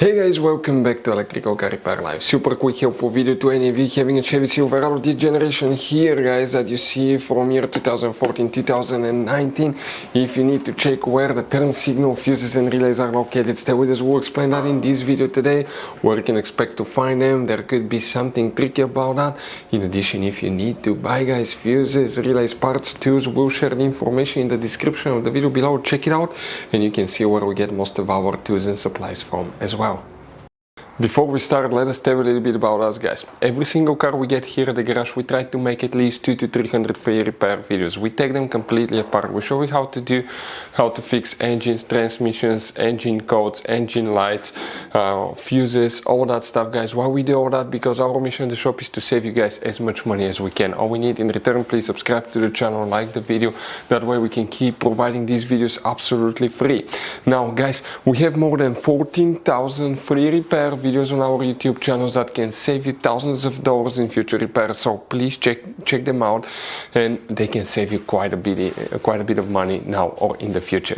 Hey guys, welcome back to Electrical Car Repair Live. Super quick helpful video to any of you having a Chevy Silverado this generation here, guys, that you see from year 2014-2019. If you need to check where the turn signal, fuses and relays are located, stay with us. We'll explain that in this video today, where you can expect to find them. There could be something tricky about that. In addition, if you need to buy, guys, fuses, relays, parts, tools, we'll share the information in the description of the video below. Check it out and you can see where we get most of our tools and supplies from as well. Before we start, let us tell you a little bit about us, guys. Every single car we get here at the garage, we try to make at least 200 to 300 free repair videos. We take them completely apart. We show you how to fix engines, transmissions, engine codes, engine lights, fuses, all that stuff, guys. Why we do all that? Because our mission in the shop is to save you guys as much money as we can. All we need in return, please subscribe to the channel, like the video. That way we can keep providing these videos absolutely free. Now, guys, we have more than 14,000 free repair videos on our YouTube channels that can save you thousands of dollars in future repairs. So please check them out, and they can save you quite a bit of money now or in the future.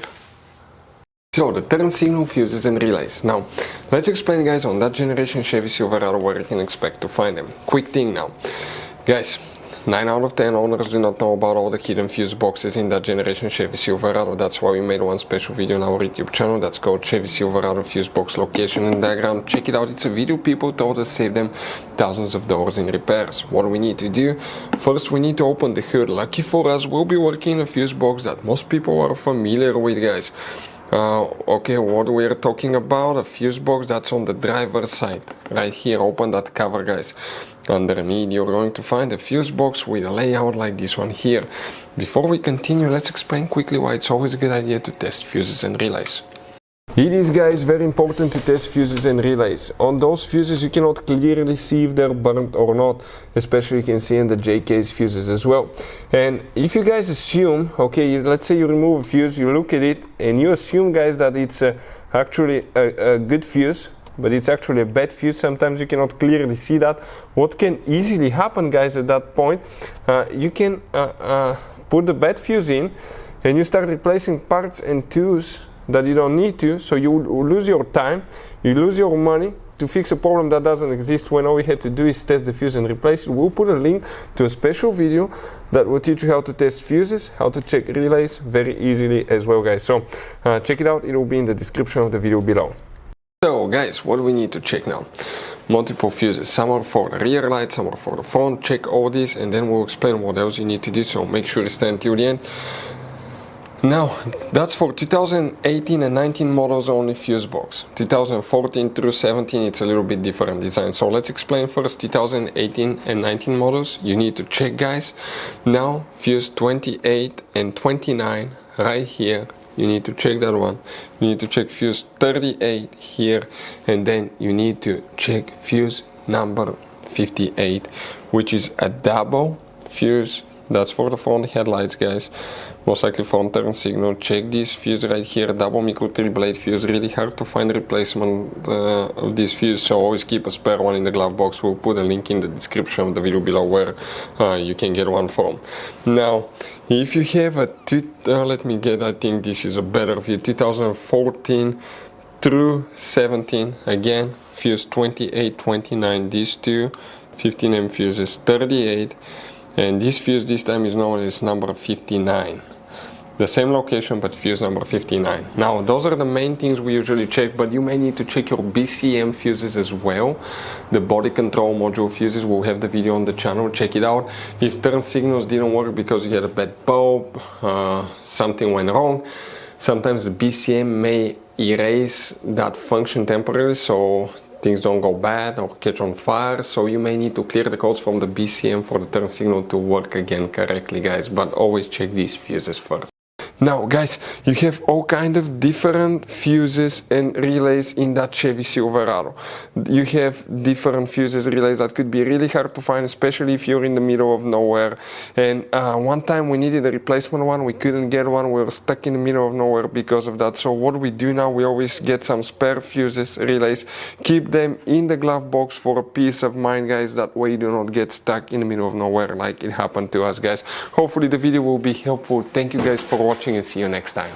So the turn signal, fuses and relays. Now let's explain, guys, on that generation Chevy Silverado where you can expect to find them. Quick thing now, guys. 9 out of 10 owners do not know about all the hidden fuse boxes in that generation Chevy Silverado. That's why we made one special video on our YouTube channel that's called Chevy Silverado Fuse Box Location and Diagram. Check it out. It's a video people told us save them thousands of dollars in repairs. What do we need to do? First, we need to open the hood. Lucky for us, we'll be working in a fuse box that most people are familiar with, guys. Okay, what we are talking about, a fuse box that's on the driver's side. Right here, open that cover, guys. Underneath, you're going to find a fuse box with a layout like this one here. Before we continue, let's explain quickly why it's always a good idea to test fuses and relays. It is, guys, very important to test fuses and relays. On those fuses you cannot clearly see if they're burnt or not, especially you can see in the J-case fuses as well. And if you guys assume, okay, let's say you remove a fuse, you look at it and you assume, guys, that it's actually a good fuse, but it's actually a bad fuse. Sometimes you cannot clearly see that. What can easily happen, guys, at that point, you can put the bad fuse in and you start replacing parts and tools that you don't need to, so you lose your time, you lose your money to fix a problem that doesn't exist, when all we had to do is test the fuse and replace it. We'll put a link to a special video that will teach you how to test fuses, how to check relays very easily as well, guys. So check it out, it will be in the description of the video below. So guys, what do we need to check now? Multiple fuses, some are for the rear light, some are for the front. Check all these and then we'll explain what else you need to do, so make sure to stay until the end. Now, that's for 2018 and 19 models only fuse box. 2014 through 17, it's a little bit different design. So let's explain first 2018 and 19 models. You need to check, guys. Now, fuse 28 and 29 right here. You need to check that one. You need to check fuse 38 here. And then you need to check fuse number 58, which is a double fuse. That's for the front headlights, guys. Most likely front turn signal. Check this fuse right here, double micro 3-blade fuse. Really hard to find replacement of this fuse, so always keep a spare one in the glove box. We'll put a link in the description of the video below where you can get one from. Now, if you have a I think this is a better view, 2014 through 17, again, fuse 28, 29, these two 15M fuses, 38. And this fuse this time is known as number 59. The same location, but fuse number 59. Now, those are the main things we usually check, but you may need to check your BCM fuses as well. The body control module fuses, we'll have the video on the channel, check it out. If turn signals didn't work because you had a bad bulb, something went wrong, sometimes the BCM may erase that function temporarily, so things don't go bad or catch on fire, so you may need to clear the codes from the BCM for the turn signal to work again correctly, guys, but always check these fuses first. Now, guys, you have all kind of different fuses and relays in that Chevy Silverado. You have different fuses, relays that could be really hard to find, especially if you're in the middle of nowhere. And one time we needed a replacement one, we couldn't get one, we were stuck in the middle of nowhere because of that. So what we do now, we always get some spare fuses, relays, keep them in the glove box for a peace of mind, guys. That way you do not get stuck in the middle of nowhere like it happened to us, guys. Hopefully the video will be helpful. Thank you guys for watching and see you next time.